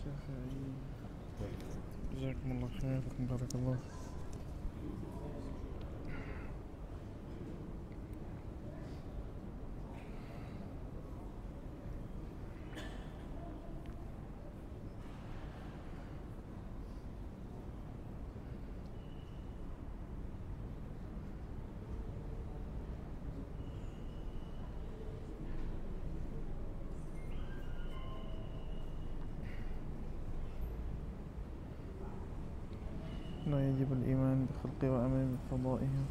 الشافعي. جزاكم الله خير، بارك الله. لا يجب الإيمان بخلق وأمر بقضائها.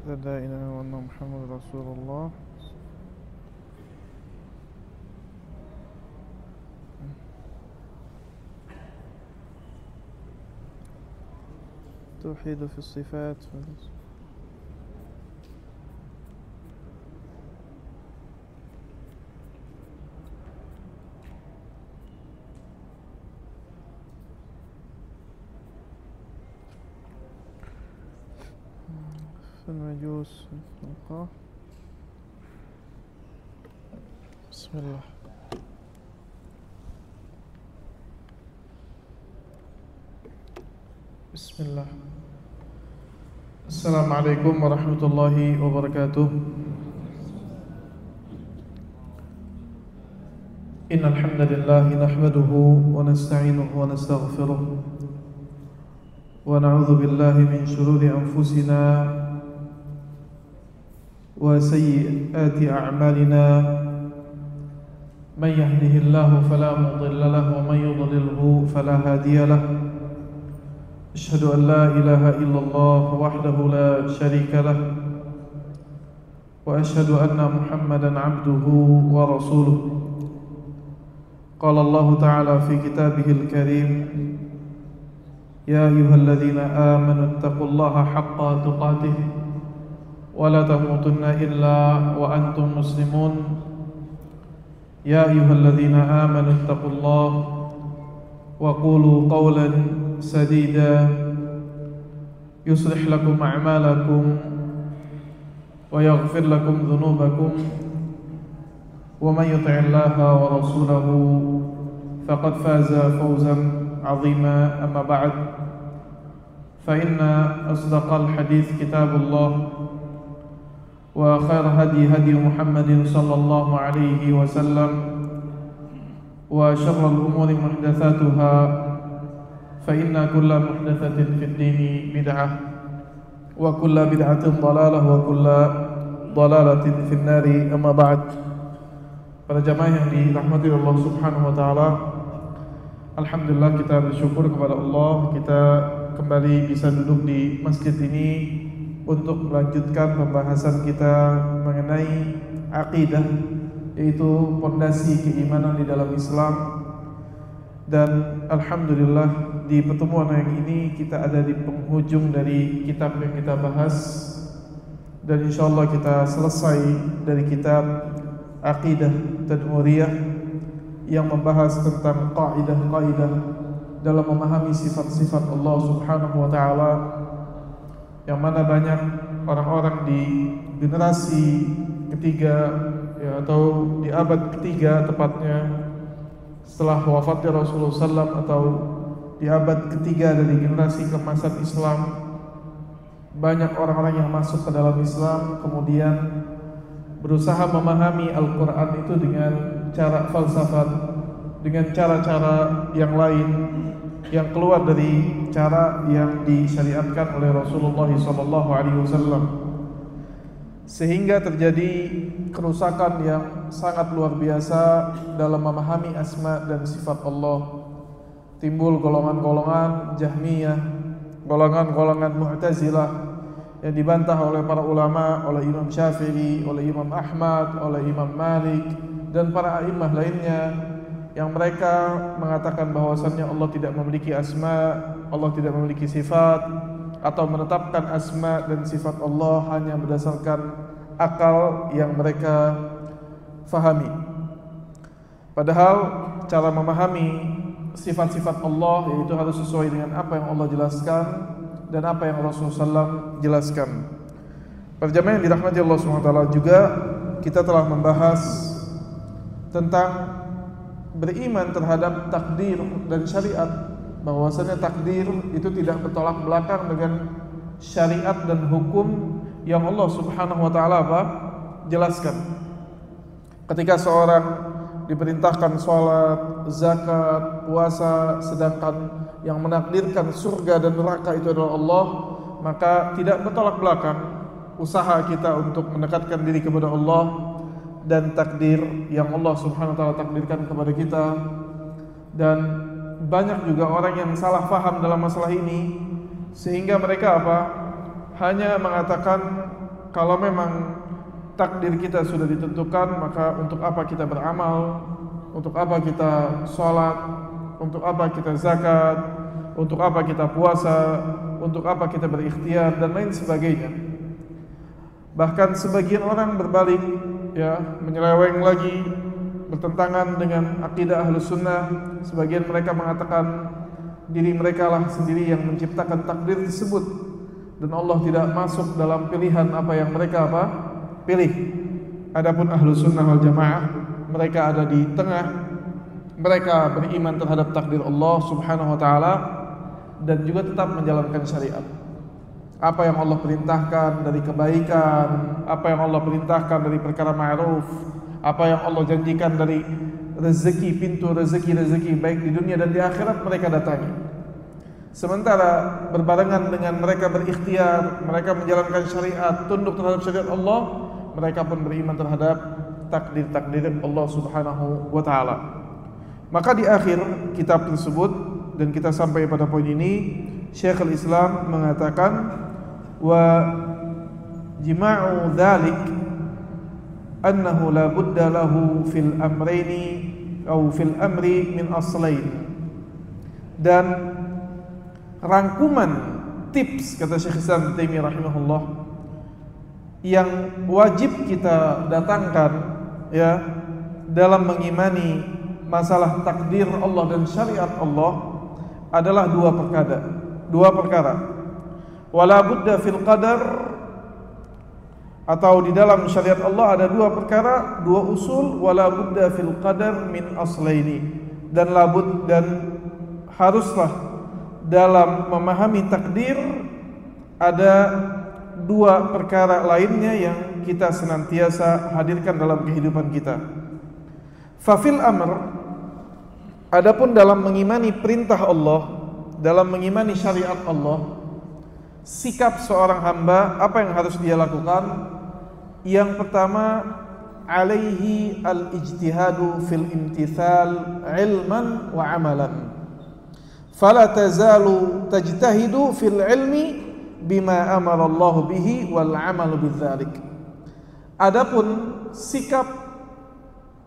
لا إله إلا الله وأن محمد رسول الله. توحيد في الصفات في المجوس الخلقة. بسم الله. بسم الله. السلام عليكم ورحمة الله وبركاته. إن الحمد لله نحمده ونستعينه ونستغفره ونعوذ بالله من شرور أنفسنا وسيئات أعمالنا. من يهده الله فلا مضل له ومن يضلله فلا هادي له. أشهد أن لا إله إلا الله وحده لا شريك له وأشهد أن محمدا عبده ورسوله. قال الله تعالى في كتابه الكريم: يا أيها الذين آمنوا اتقوا الله حق تقاته ولا تموتن إلا وأنتم مسلمون. يا أيها الذين آمنوا اتقوا الله وقولوا قولا سديدا يصلح لكم أعمالكم ويغفر لكم ذنوبكم ومن يطع الله ورسوله فقد فاز فوزا عظيما. أما بعد، فإن أصدق الحديث كتاب الله وخير هدي محمد صلى الله عليه وسلم وشر الأمور محدثاتها فإن كل محدثة في الدين بدعة وكل بدعة ضلالة وكل ضلالة في النار. أما بعد. Para jamaah yang dirahmati Allah Subhanahu wa taala, alhamdulillah kita bersyukur kepada Allah, kita kembali bisa duduk di masjid ini untuk melanjutkan pembahasan kita mengenai akidah, yaitu pondasi keimanan di dalam Islam. Dan alhamdulillah di pertemuan yang ini kita ada di penghujung dari kitab yang kita bahas, dan insyaallah kita selesai dari kitab Aqidah Tadmuriyah yang membahas tentang kaidah-kaidah dalam memahami sifat-sifat Allah Subhanahu wa taala, yang mana banyak orang-orang di generasi ketiga ya, atau di abad ketiga tepatnya setelah wafatnya Rasulullah SAW, atau di abad ketiga dari generasi keemasan Islam, banyak orang-orang yang masuk ke dalam Islam kemudian berusaha memahami Al-Quran itu dengan cara falsafat, dengan cara-cara yang lain yang keluar dari cara yang disyariatkan oleh Rasulullah SAW. sehingga terjadi kerusakan yang sangat luar biasa dalam memahami asma dan sifat Allah. Timbul golongan-golongan Jahmiyah, golongan-golongan Mu'tazilah yang dibantah oleh para ulama, oleh Imam Syafi'i, oleh Imam Ahmad, oleh Imam Malik dan para a'imah lainnya, yang mereka mengatakan bahwasannya Allah tidak memiliki asma, Allah tidak memiliki sifat, atau menetapkan asma dan sifat Allah hanya berdasarkan akal yang mereka fahami. Padahal cara memahami sifat-sifat Allah yaitu harus sesuai dengan apa yang Allah jelaskan dan apa yang Rasulullah SAW jelaskan. Para jamaah yang dirahmati Allah SWT, juga kita telah membahas tentang beriman terhadap takdir dan syariat, bahwasanya takdir itu tidak bertolak belakang dengan syariat dan hukum yang Allah Subhanahu wa taala jelaskan. Ketika seorang diperintahkan salat, zakat, puasa, sedangkan yang menakdirkan surga dan neraka itu adalah Allah, maka tidak bertolak belakang usaha kita untuk mendekatkan diri kepada Allah dan takdir yang Allah Subhanahu wa taala takdirkan kepada kita. Dan banyak juga orang yang salah faham dalam masalah ini, sehingga mereka hanya mengatakan kalau memang takdir kita sudah ditentukan, maka untuk apa kita beramal, untuk apa kita sholat, untuk apa kita zakat, untuk apa kita puasa, untuk apa kita berikhtiar dan lain sebagainya. Bahkan sebagian orang berbalik, menyeleweng lagi, bertentangan dengan akidah Ahlus Sunnah. Sebagian mereka mengatakan diri mereka lah sendiri yang menciptakan takdir tersebut, dan Allah tidak masuk dalam pilihan apa yang mereka pilih. Adapun Ahlus Sunnah wal Jamaah, mereka ada di tengah. Mereka beriman terhadap takdir Allah Subhanahu wa taala dan juga tetap menjalankan syariat. Apa yang Allah perintahkan dari kebaikan, apa yang Allah perintahkan dari perkara ma'ruf, apa yang Allah janjikan dari rezeki, pintu rezeki baik di dunia dan di akhirat, mereka datangi. Sementara berbarengan dengan mereka berikhtiar, mereka menjalankan syariat, tunduk terhadap syariat Allah, mereka pun beriman terhadap takdir-takdir Allah Subhanahu wa taala. Maka di akhir kitab tersebut, dan kita sampai pada poin ini, Syekhul Islam mengatakan wa jima'u dzalik annahu la budda lahu fil amrayni atau fil amri min aslain. Dan rangkuman tips, kata Syekh Islam Taimiyah rahimahullah, yang wajib kita datangkan dalam mengimani masalah takdir Allah dan syariat Allah adalah dua perkara. Wala budda fil qadar, atau di dalam syariat Allah ada dua perkara, dua usul. Wala budda fil qadar min aslaini, dan labud, dan haruslah dalam memahami takdir ada dua perkara lainnya yang kita senantiasa hadirkan dalam kehidupan kita. Fafil amr, adapun dalam mengimani perintah Allah, dalam mengimani syariat Allah, sikap seorang hamba, apa yang harus dia lakukan? Yang pertama, alaihi al-ijtihadu fil imtithal ilman wa amalan. Fala tazalu tajtahidu fil ilmi bima amara Allah bihi wal amalu bidzalik. Adapun sikap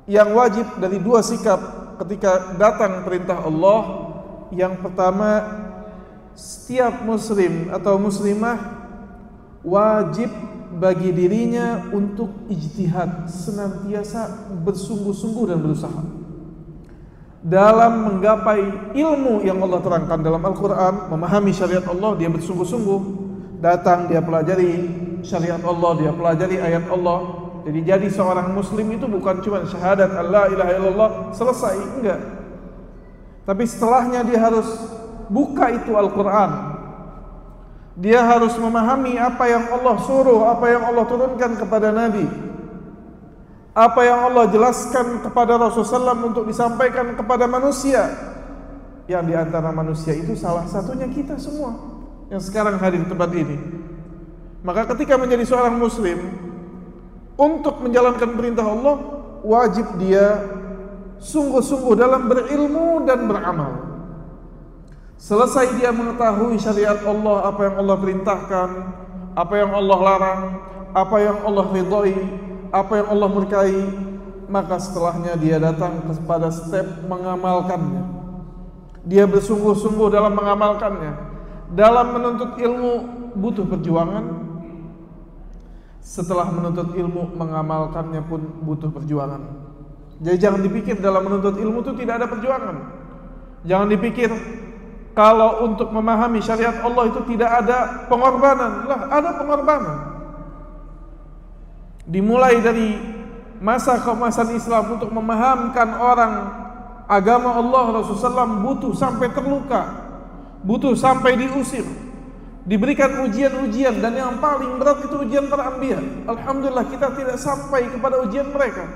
yang wajib dari dua sikap ketika datang perintah Allah, yang pertama, setiap muslim atau muslimah wajib bagi dirinya untuk ijtihad, senantiasa bersungguh-sungguh dan berusaha dalam menggapai ilmu yang Allah terangkan dalam Al-Quran. Memahami syariat Allah, dia bersungguh-sungguh datang, dia pelajari syariat Allah, dia pelajari ayat Allah. Jadi seorang muslim itu bukan cuma syahadat Allah ilaha illallah selesai, enggak. Tapi setelahnya dia harus buka itu Al-Quran. Dia harus memahami apa yang Allah suruh, apa yang Allah turunkan kepada Nabi, apa yang Allah jelaskan kepada Rasulullah SAW untuk disampaikan kepada manusia. Yang di antara manusia itu salah satunya kita semua yang sekarang hadir di tempat ini. Maka ketika menjadi seorang muslim, untuk menjalankan perintah Allah, wajib dia sungguh-sungguh dalam berilmu dan beramal. Selesai dia mengetahui syariat Allah, apa yang Allah perintahkan, apa yang Allah larang, apa yang Allah ridhoi, apa yang Allah murkai, maka setelahnya dia datang kepada step mengamalkannya. Dia bersungguh-sungguh dalam mengamalkannya. Dalam menuntut ilmu butuh perjuangan. Setelah menuntut ilmu, mengamalkannya pun butuh perjuangan. Jadi jangan dipikir dalam menuntut ilmu itu tidak ada perjuangan. Jangan dipikir kalau untuk memahami syariat Allah itu tidak ada pengorbanan. Lah, ada pengorbanan. Dimulai dari masa keemasan Islam untuk memahamkan orang agama Allah, Rasulullah SAW butuh sampai terluka, butuh sampai diusir, diberikan ujian-ujian, dan yang paling berat itu ujian para anbiya. Alhamdulillah kita tidak sampai kepada ujian mereka.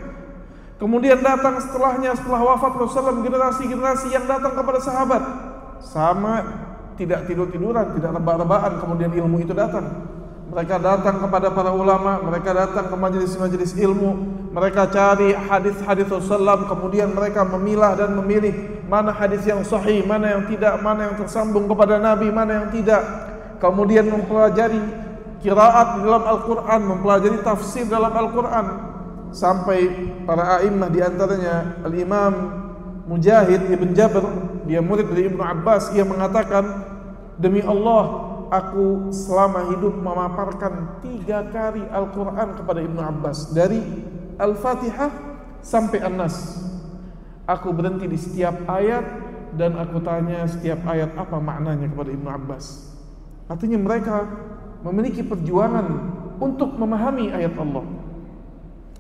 Kemudian datang setelahnya, setelah wafat Rasulullah SAW, generasi-generasi yang datang kepada sahabat, sama tidak tidur-tiduran, tidak rebah-rebahan, kemudian ilmu itu datang. Mereka datang kepada para ulama, mereka datang ke majelis-majelis ilmu, mereka cari hadis-hadis Rasulullah SAW, kemudian mereka memilah dan memilih mana hadis yang sahih, mana yang tidak, mana yang tersambung kepada Nabi, mana yang tidak. Kemudian mempelajari qiraat dalam Al-Quran, mempelajari tafsir dalam Al-Quran, sampai para a'immah diantaranya Al-Imam Mujahid Ibn Jabr, dia murid dari Ibnu Abbas, ia mengatakan, demi Allah, aku selama hidup memaparkan 3 kali Al-Quran kepada Ibnu Abbas, dari Al-Fatihah sampai An-Nas. Aku berhenti di setiap ayat dan aku tanya setiap ayat apa maknanya kepada Ibnu Abbas. Artinya mereka memiliki perjuangan untuk memahami ayat Allah.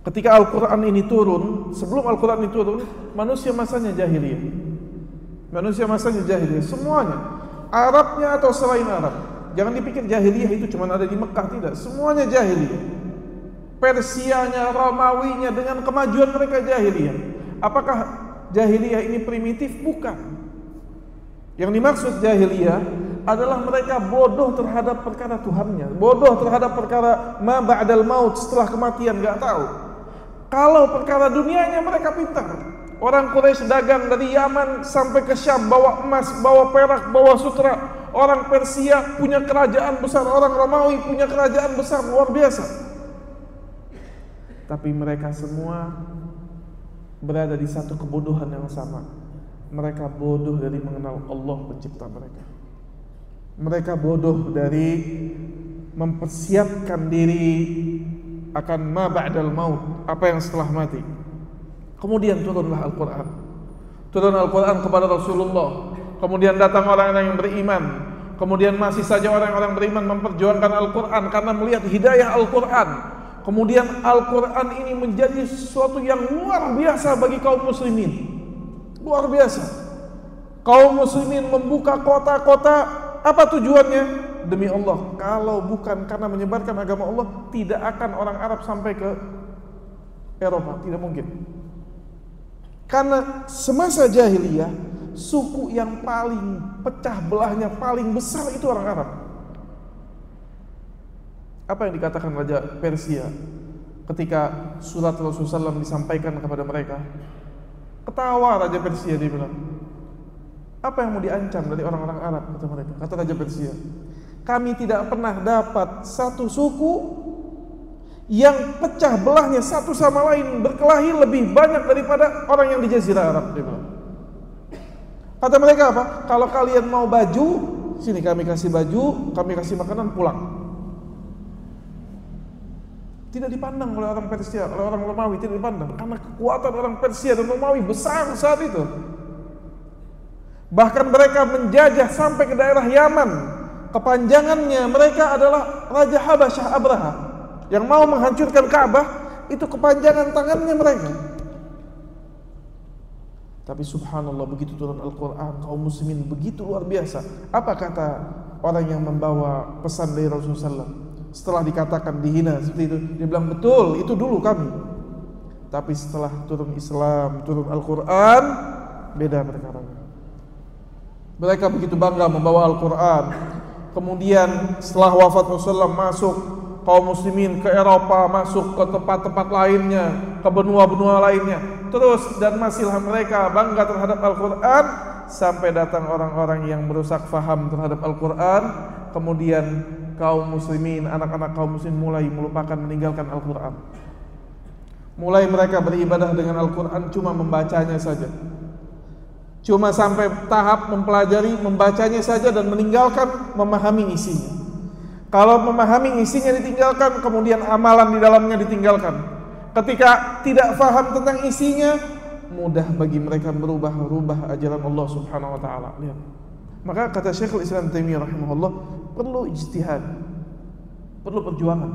Ketika Al-Quran ini turun, sebelum Al-Quran ini turun, manusia masanya jahiliyah. Manusia masanya jahiliyah, semuanya, Arabnya atau selain Arab. Jangan dipikir jahiliyah itu cuma ada di Mekah, tidak. Semuanya jahiliyah. Persianya, Romawinya, dengan kemajuan mereka jahiliyah. Apakah jahiliyah ini primitif? Bukan. Yang dimaksud jahiliyah adalah mereka bodoh terhadap perkara Tuhannya, bodoh terhadap perkara ma ba'dal maut, setelah kematian, gak tahu. Kalau perkara dunianya mereka pintar. Orang Quraisy dagang dari Yaman sampai ke Syam, bawa emas, bawa perak, bawa sutra. Orang Persia punya kerajaan besar, orang Romawi punya kerajaan besar, luar biasa. Tapi mereka semua berada di satu kebodohan yang sama. Mereka bodoh dari mengenal Allah pencipta mereka. Mereka bodoh dari mempersiapkan diri akan ma ba'dal maut, apa yang setelah mati. Kemudian turunlah Al-Quran. Turun Al-Quran kepada Rasulullah. Kemudian datang orang-orang yang beriman. Kemudian masih saja orang-orang beriman memperjuangkan Al-Quran karena melihat hidayah Al-Quran. Kemudian Al-Quran ini menjadi sesuatu yang luar biasa bagi kaum muslimin. Luar biasa. Kaum muslimin membuka kota-kota. Apa tujuannya? Demi Allah, kalau bukan karena menyebarkan agama Allah, tidak akan orang Arab sampai ke Eropa. Tidak mungkin. Karena semasa jahiliyah, suku yang paling pecah belahnya, paling besar itu orang Arab. Apa yang dikatakan Raja Persia ketika surat Rasulullah SAW disampaikan kepada mereka? Ketawa Raja Persia, dia bilang, apa yang mau diancam dari orang-orang Arab, kata mereka. Kata Raja Persia, kami tidak pernah dapat satu suku yang pecah belahnya satu sama lain berkelahi lebih banyak daripada orang yang di Jazirah Arab, dia bilang. Kata mereka apa? Kalau kalian mau baju, sini kami kasih baju, kami kasih makanan, pulang. Tidak dipandang oleh orang Persia, oleh orang Romawi, tidak dipandang. Karena kekuatan orang Persia dan Romawi besar saat itu. Bahkan mereka menjajah sampai ke daerah Yaman. Kepanjangannya mereka adalah Raja Habasyah Abraha yang mau menghancurkan Ka'bah, itu kepanjangan tangannya mereka. Tapi subhanallah, begitu turun Al-Quran, kaum muslimin begitu luar biasa. Apa kata orang yang membawa pesan dari Rasulullah SAW? Setelah dikatakan dihina seperti itu, dia bilang, betul, itu dulu kami. Tapi setelah turun Islam, turun Al-Quran, beda perkaranya. Mereka begitu bangga membawa Al-Quran. Kemudian setelah wafat Rasulullah masuk kaum muslimin ke Eropa, masuk ke tempat-tempat lainnya, ke benua-benua lainnya. Terus dan masihlah mereka bangga terhadap Al-Quran, sampai datang orang-orang yang merusak faham terhadap Al-Quran. Kemudian kaum muslimin, anak-anak kaum muslimin mulai melupakan, meninggalkan Al-Quran. Mulai mereka beribadah dengan Al-Quran cuma membacanya saja, cuma sampai tahap mempelajari, membacanya saja dan meninggalkan memahami isinya. Kalau memahami isinya ditinggalkan, kemudian amalan di dalamnya ditinggalkan. Ketika tidak faham tentang isinya, mudah bagi mereka merubah ajaran Allah Subhanahu wa taala. Lihat. Maka kata Syekhul Islam Taimiyah rahimahullah, perlu ijtihad, perlu perjuangan,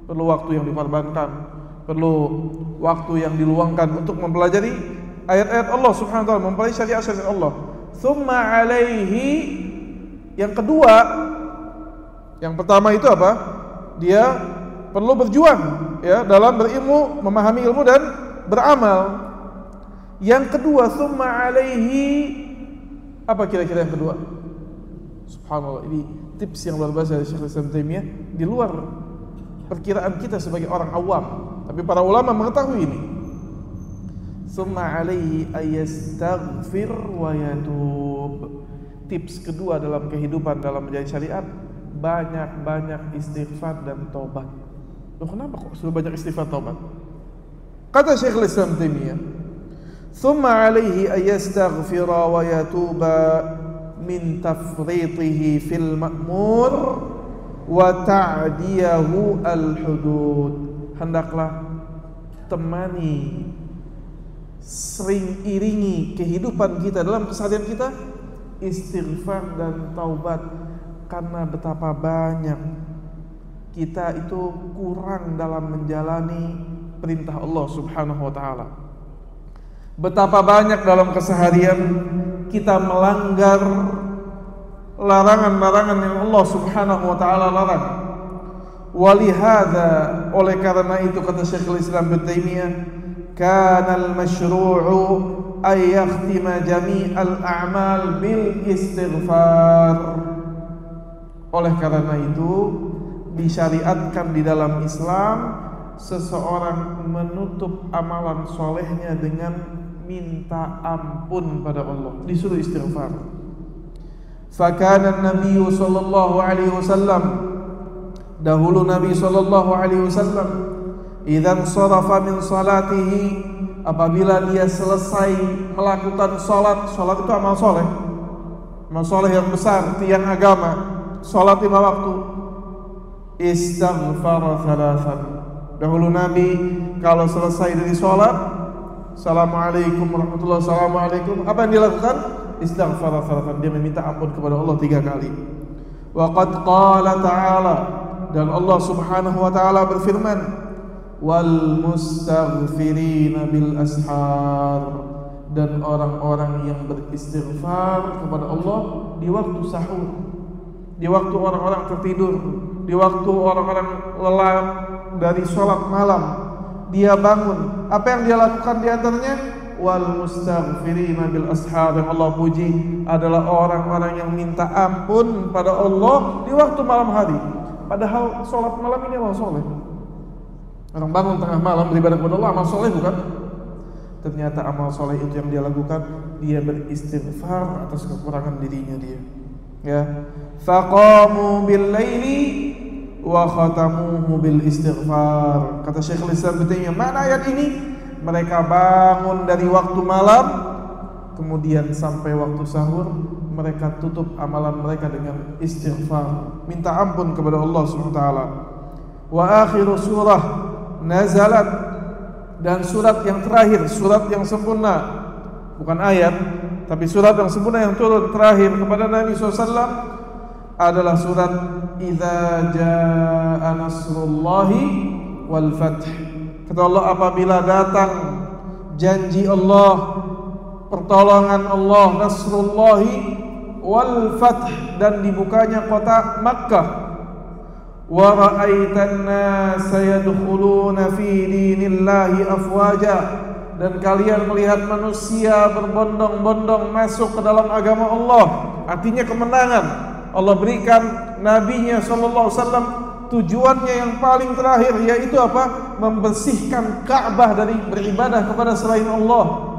perlu waktu yang dikorbankan, perlu waktu yang diluangkan untuk mempelajari ayat-ayat Allah Subhanahu wa taala, mempelajari syariat-syariat Allah. Tsumma alaihi, yang kedua, yang pertama itu apa? Dia perlu berjuang ya dalam berilmu, memahami ilmu dan beramal. Yang kedua, tsumma alaihi, apa kira-kira yang kedua? Subhanallah, ini tips yang luar biasa dari Syekhul Islam Taimiyah, di luar perkiraan kita sebagai orang awam, tapi para ulama mengetahui ini. Tsumma alaihi ayastaghfir wa yatub. Tips kedua dalam kehidupan, dalam menjadi syariat, banyak-banyak istighfar dan taubat. Loh, kenapa kok sudah banyak istighfar taubat? Kata Syekhul Islam Taimiyah, tsumma alaihi ayastaghfir wa yatuba min tafritihi fil ma'mur wa ta'diyahu al-hudud. Hendaklah temani, sering iringi kehidupan kita, dalam keseharian kita, istighfar dan taubat. Karena betapa banyak kita itu kurang dalam menjalani perintah Allah Subhanahu wa taala. Betapa banyak dalam keseharian kita melanggar larangan-larangan yang Allah Subhanahu wa taala larang. Walihada, oleh karena itu kata Syekhul Islam Ibnu Taimiyah, kana al-masyru'u ay yakhtima jami'al a'mal bil istighfar. Oleh karena itu disyariatkan di dalam Islam seseorang menutup amalan solehnya dengan minta ampun pada Allah, disuruh istighfar. Fakana Nabi sallallahu alaihi wasallam, dahulu Nabi sallallahu alaihi wasallam, idzan sarafa min salatihi, apabila dia selesai melakukan salat itu amal soleh yang besar, tiang agama, salat 5 waktu, istighfar thalathan. Dahulu Nabi kalau selesai dari salat, assalamualaikum warahmatullahi wabarakatuh, assalamualaikum, apa yang dilakukan? Istighfar thalathan, dia meminta ampun kepada Allah 3 kali. Wa qad qala ta'ala, dan Allah Subhanahu wa taala berfirman, wal mustaghfirina bil ashar, dan orang-orang yang beristighfar kepada Allah di waktu sahur, di waktu orang-orang tertidur, di waktu orang-orang lelah dari sholat malam, dia bangun. Apa yang dia lakukan di antaranya? Wal mustaghfirina bil ashar, yang Allah puji adalah orang-orang yang minta ampun pada Allah di waktu malam hari. Padahal sholat malam ini amal soleh. Orang bangun tengah malam beribadah kepada Allah, amal soleh bukan? Ternyata amal soleh itu yang dia lakukan, dia beristighfar atas kekurangan dirinya dia. Ya, faqamu bil laili wa khatamuhu bil istighfar. Kata Syekhul Islam Ibnu Taimiyah, mana ayat ini? Mereka bangun dari waktu malam, kemudian sampai waktu sahur mereka tutup amalan mereka dengan istighfar, minta ampun kepada Allah Subhanahu wa taala. Wa akhiru surah nazalat, dan surat yang terakhir, surat yang sempurna, bukan ayat, tapi surat yang sempurna yang turun terakhir kepada Nabi SAW adalah surat Idza jaa nasrullahi wal fath. Kata Allah, apabila datang janji Allah, pertolongan Allah, nasrullahi wal fath, dan dibukanya kota Makkah, wa ra'aitan nasa yadkhuluna fi dinillahi afwaja, dan kalian melihat manusia berbondong-bondong masuk ke dalam agama Allah. Artinya kemenangan. Allah berikan nabinya sallallahu alaihi wasallam tujuannya yang paling terakhir, yaitu apa? Membersihkan Ka'bah dari beribadah kepada selain Allah.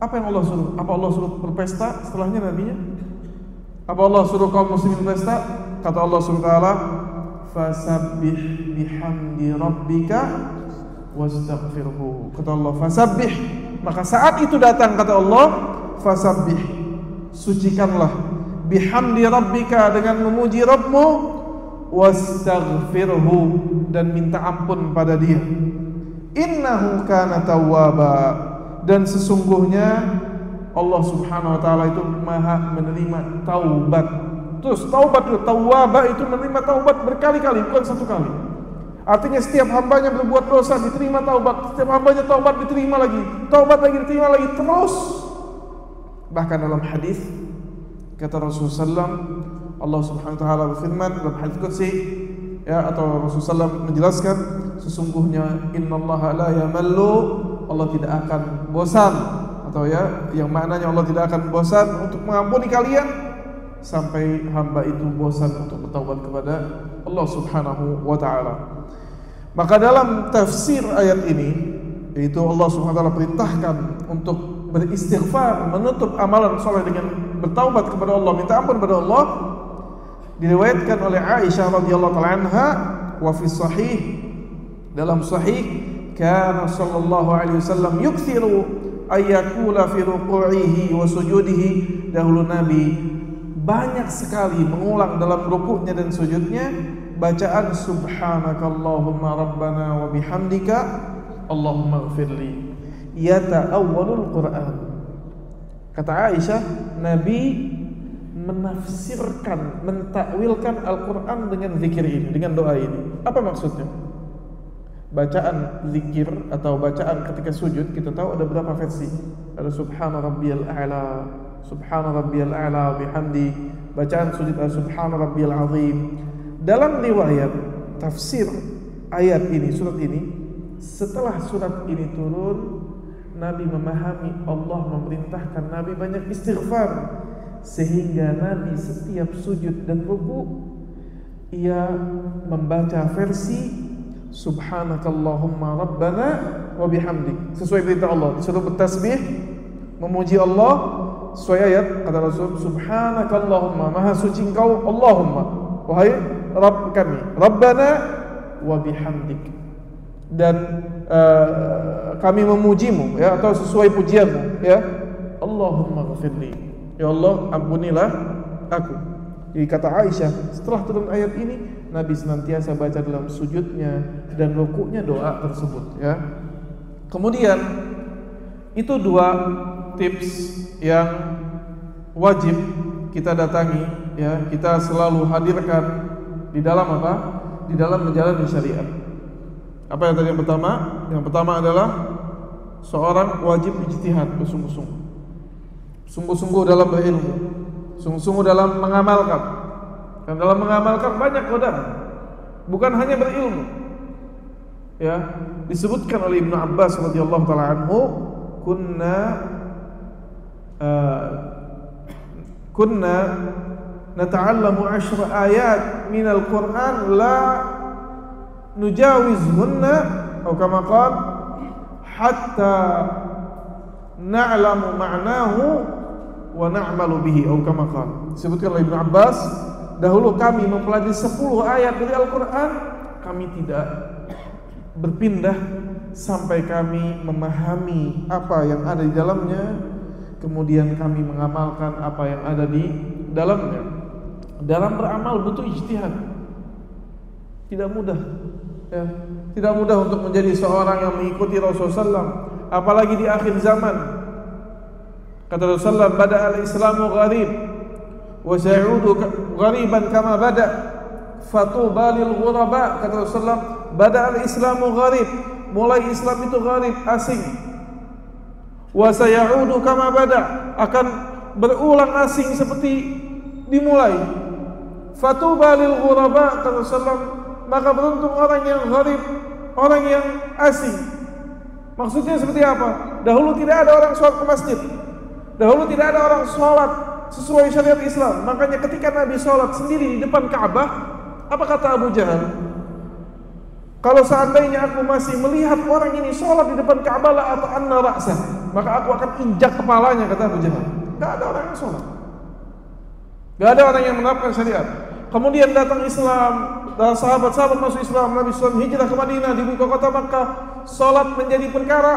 Apa yang Allah suruh? Apa Allah suruh berpesta setelahnya nabinya? Apa Allah suruh kaum muslimin berpesta? Kata Allah Subhanahu wa taala, "Fasabbih bihamdi rabbika wastaghfirhu." Kata Allah, "Fasabbih." Maka saat itu datang kata Allah, "Fasabbih." Sucikanlah bihamdi rabbika, dengan memuji Rabbmu, wastaghfirhu, dan minta ampun pada Dia. Innahu kana tawwaba. Dan sesungguhnya Allah Subhanahu wa taala itu Maha menerima taubat. Terus taubat itu, tawwaba itu menerima taubat berkali-kali, bukan satu kali. Artinya setiap hambanya berbuat dosa diterima taubat, setiap hambanya taubat diterima lagi, taubat lagi diterima lagi, terus. Bahkan dalam hadis kata Rasulullah SAW, Allah Subhanahu wa taala berfirman dalam hadis qudsi, ya, atau Rasulullah SAW menjelaskan, sesungguhnya innallaha la yamallu, Allah tidak akan bosan, atau ya, yang maknanya Allah tidak akan bosan untuk mengampuni kalian sampai hamba itu bosan untuk bertaubat kepada Allah Subhanahu wa taala. Maka dalam tafsir ayat ini, yaitu Allah Subhanahu wa taala perintahkan untuk beristighfar, menutup amalan soleh dengan bertaubat kepada Allah, minta ampun kepada Allah. Diriwayatkan oleh Aisyah radhiyallahu taala anha, wa fi sahih, dalam sahih, kana sallallahu alaihi wasallam yukthiru ayyakula fi ruku'ihi wa sujudihi. Dahulu Nabi banyak sekali mengulang dalam rukuknya dan sujudnya bacaan subhanakallahumma rabbana wa bihamdika Allahumma ighfirli, yata'awwalul Qur'an. Kata Aisyah, Nabi menafsirkan, mentakwilkan Al-Quran dengan zikir ini, dengan doa ini. Apa maksudnya? Bacaan zikir atau bacaan ketika sujud, kita tahu ada berapa versi. Ada subhana rabbiyal a'la, subhana rabbiyal a'la bihamdi. Bacaan sujud ada subhana rabbiyal azim. Dalam riwayat tafsir ayat ini, surat ini, setelah surat ini turun, Nabi memahami Allah memerintahkan Nabi banyak istighfar, sehingga Nabi setiap sujud dan ruku ia membaca versi subhanakallahumma rabbana wa bihamdik, sesuai perintah Allah, disuruh bertasbih memuji Allah sesuai ayat kata Rasul, subhanakallahumma, maha suci engkau Allahumma, wahai Rabb kami, rabbana wa bihamdik, dan kami memujimu, ya, atau sesuai pujianmu, ya, Allahumma ghafirli, ya Allah ampunilah aku. Jadi kata Aisyah, setelah turun ayat ini Nabi senantiasa baca dalam sujudnya dan rukuknya doa tersebut, ya. Kemudian itu dua tips yang wajib kita datangi, ya, kita selalu hadirkan di dalam apa? Di dalam menjalani syariat. Apa yang tadi yang pertama? Yang pertama adalah seorang wajib ijtihad, bersungguh-sungguh. Sungguh-sungguh dalam berilmu, sungguh-sungguh dalam mengamalkan. Dan dalam mengamalkan banyak godaan, bukan hanya berilmu. Ya, disebutkan oleh Ibnu Abbas radhiyallahu taala anhu, kunna nata'allamu 10 ayat minal Qur'an la nujawizhunna, atau kama qala, hatta na'lamu ma'nahu wa na'malu bihi, atau kama qala. Disebutkan oleh Ibnu Abbas, dahulu kami mempelajari 10 ayat dari Al-Quran, kami tidak berpindah sampai kami memahami apa yang ada di dalamnya, kemudian kami mengamalkan apa yang ada di dalamnya. Dalam beramal butuh ijtihad, tidak mudah, ya. Tidak mudah untuk menjadi seorang yang mengikuti Rasulullah SAW, apalagi di akhir zaman. Kata Rasulullah, bada al-islamu gharib wa sayudu ghariban kama bada, fatuba lil ghuraba. Kata Rasulullah, bada al-islamu gharib, mulai Islam itu gharib, asing. Wa sayudu kama bada, akan berulang asing seperti dimulai. Fatuba lil ghuraba, kata Rasulullah, maka beruntung orang yang gharib, orang yang asing. Maksudnya seperti apa? Dahulu tidak ada orang sholat ke masjid, dahulu tidak ada orang sholat sesuai syariat Islam. Makanya ketika Nabi sholat sendiri di depan Ka'bah, Apa kata Abu Jahal? Kalau seandainya aku masih melihat orang ini sholat di depan Ka'bah atau anna ra'sah, maka aku akan injak kepalanya, kata Abu Jahal. Gak ada orang yang sholat, gak ada orang yang menerapkan syariat. Kemudian datang Islam, dan sahabat-sahabat masuk Islam, Nabi SAW hijrah ke Madinah, dibuka kota Makkah, sholat menjadi perkara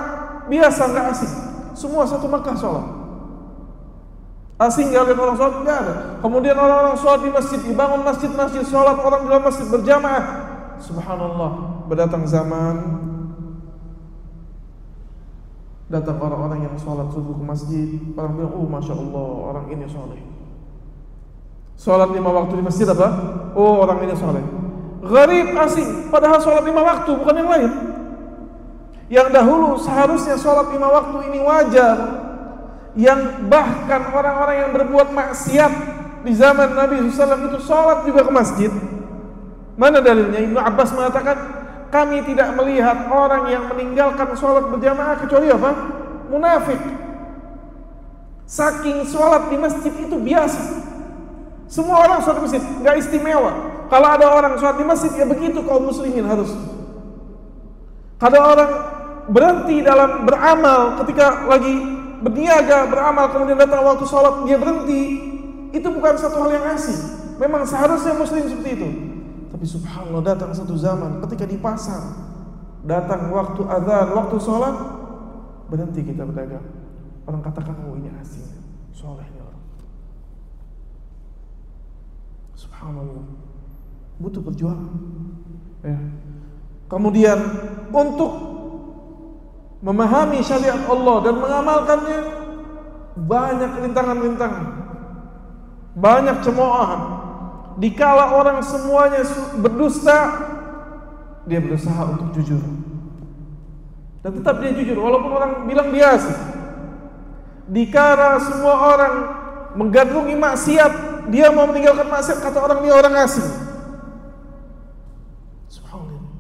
biasa, gak asing. Semua satu Makkah sholat. Asing gak lihat orang sholat? Gak ada. Kemudian orang-orang sholat di masjid, dibangun masjid-masjid, sholat orang di dalam masjid berjamaah. Subhanallah, berdatang zaman, datang orang-orang yang sholat subuh ke masjid. Orang bilang, oh Masya Allah, orang ini soleh. Sholat 5 waktu di masjid apa? Oh, orang ini soleh. Gharib, asing, padahal sholat 5 waktu, bukan yang lain. Yang dahulu seharusnya sholat 5 waktu ini wajar. Yang bahkan orang-orang yang berbuat maksiat di zaman Nabi SAW itu sholat juga ke masjid. Mana dalilnya? Ibnu Abbas mengatakan, kami tidak melihat orang yang meninggalkan sholat berjamaah kecuali apa? Munafik. Saking sholat di masjid itu biasa. Semua orang sholat di masjid, gak istimewa. Kalau ada orang sholat di masjid, ya begitu kaum muslimin harus. Kalau orang berhenti dalam beramal ketika lagi berniaga, beramal, kemudian datang waktu sholat dia berhenti, itu bukan satu hal yang asing. Memang seharusnya muslim seperti itu. Tapi subhanallah, datang satu zaman ketika di pasar, datang waktu azan, waktu sholat, berhenti kita berdagang. Orang katakan, oh ini asing, solehnya orang. Subhanallah, butuh perjuangan. Ya. Kemudian untuk memahami syariat Allah dan mengamalkannya, banyak rintangan-rintangan, banyak cemoohan. Dikala orang semuanya berdusta, dia berusaha untuk jujur. Dan tetap dia jujur walaupun orang bilang dia asing. Dikala semua orang menggandrungi maksiat, dia mau meninggalkan maksiat, kata orang dia orang asing. Subhanallah.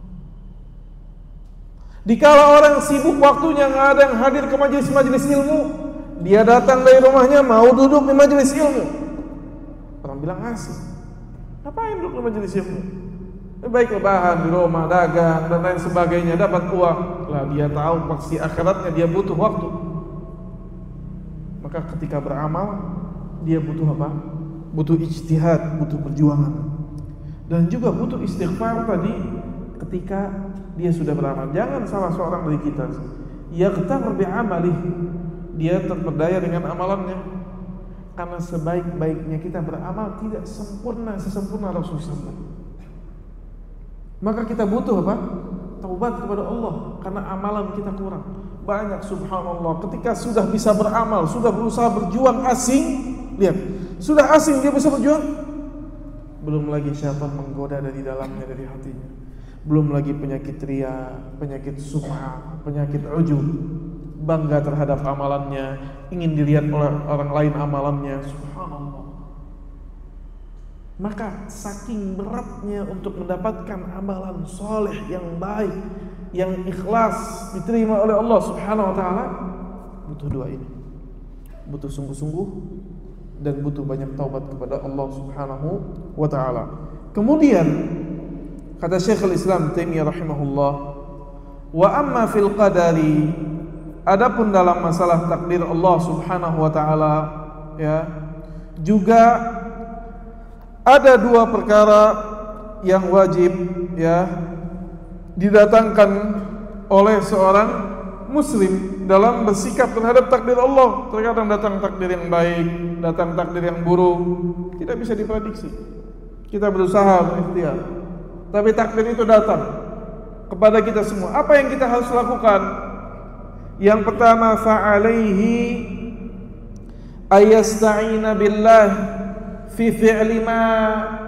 Dikala orang sibuk waktunya, nggak ada yang hadir ke majelis-majelis ilmu, dia datang dari rumahnya mau duduk di majelis ilmu, orang bilang asing. Ngapain duduk di majelis ilmu? Baik lebahan di rumah, dagang dan lain sebagainya, dapat uang. Lah dia tahu pasti akhiratnya dia butuh waktu. Maka ketika beramal, dia butuh apa? Butuh ijtihad, butuh perjuangan. Dan juga butuh istighfar tadi ketika dia sudah beramal. Jangan salah seorang dari kita, yaghtar bi'amalih, dia terpedaya dengan amalannya. Karena sebaik-baiknya kita beramal tidak sempurna sesempurna Rasulullah SAW. Maka kita butuh apa? Taubat kepada Allah, karena amalan kita kurang. Banyak subhanallah, ketika sudah bisa beramal, sudah berusaha berjuang asing, lihat, sudah asing dia bisa berjuang. Belum lagi syaitan menggoda dari dalamnya, dari hatinya. Belum lagi penyakit ria, penyakit sum'ah, penyakit ujub, bangga terhadap amalannya, ingin dilihat oleh orang lain amalannya. Subhanallah. Maka saking beratnya untuk mendapatkan amalan soleh yang baik, yang ikhlas, diterima oleh Allah Subhanahu wa ta'ala, butuh doa ini, butuh sungguh-sungguh, dan butuh banyak taubat kepada Allah Subhanahu wa ta'ala. Kemudian kata Syekhul Islam Taimiyah rahimahullah, wa amma fil qadari, adapun dalam masalah takdir Allah Subhanahu wa ta'ala, ya, juga ada 2 perkara yang wajib, ya, didatangkan oleh seorang muslim dalam bersikap terhadap takdir Allah. Terkadang datang takdir yang baik, datang takdir yang buruk, tidak bisa diprediksi. Kita berusaha berikhtiar, tapi takdir itu datang kepada kita semua. Apa yang kita harus lakukan? Yang pertama, fa'alaihi ayasta'ina billah fi fi'li ma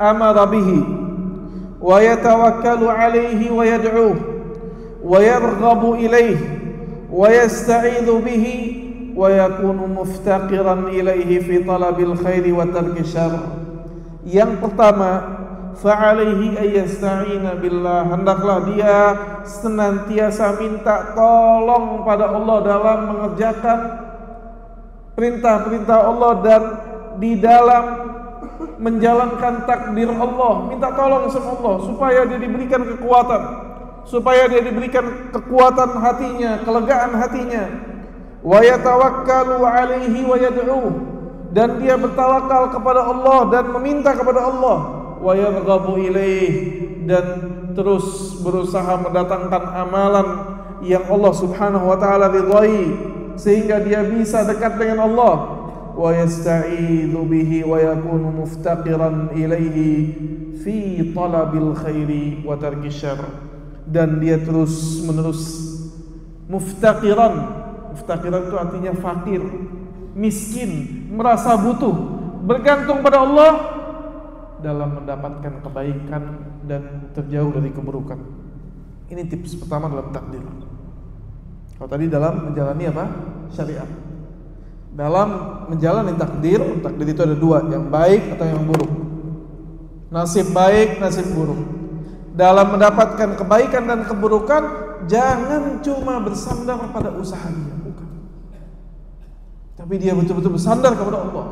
amara bihi wa yatawakkalu alaihi wa yad'uhu wa yarghabu ilaihi wa yasta'idhu bihi wa yakunu muftaqiran ilaihi fi talabil khairi wa tarki syarr. Yang pertama, fa'alaihi ayyasta'ina billah, hendaklah dia senantiasa minta tolong pada Allah dalam mengerjakan perintah-perintah Allah dan di dalam menjalankan takdir Allah, minta tolong sama Allah supaya dia diberikan kekuatan, supaya dia diberikan kekuatan hatinya, kelegaan hatinya. Wa yatawakkalu alaihi wa yad'uh, dan dia bertawakal kepada Allah dan meminta kepada Allah. Wa yarghabu ilaih, dan terus berusaha mendatangkan amalan yang Allah Subhanahu wa taala ridhai sehingga dia bisa dekat dengan Allah. Wa yasta'idzu bihi wa yakunu muftaqiran ilaihi fi talabil khairi wa tarki syarr, dan dia terus menerus muftaqiran. Muftaqiran itu artinya fakir, miskin, merasa butuh, bergantung pada Allah dalam mendapatkan kebaikan dan terjauh dari keburukan. Ini tips pertama dalam takdir. Kalau tadi dalam menjalani apa? Syariat. Dalam menjalani takdir, takdir itu ada dua, yang baik atau yang buruk. Nasib baik, nasib buruk. Dalam mendapatkan kebaikan dan keburukan, jangan cuma bersandar pada usaha dia, bukan. Tapi dia betul-betul bersandar kepada Allah.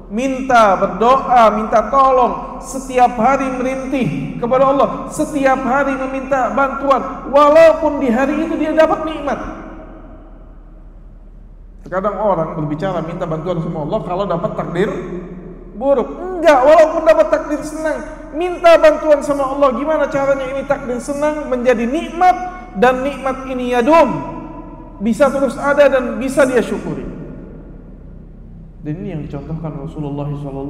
Minta, berdoa, minta tolong, setiap hari merintih kepada Allah, setiap hari meminta bantuan, walaupun di hari itu dia dapat nikmat. Terkadang orang berbicara minta bantuan sama Allah kalau dapat takdir buruk. Enggak, walaupun dapat takdir senang, minta bantuan sama Allah. Gimana caranya ini takdir senang menjadi nikmat, dan nikmat ini yadum, bisa terus ada dan bisa dia syukuri. Dan ini yang dicontohkan Rasulullah SAW.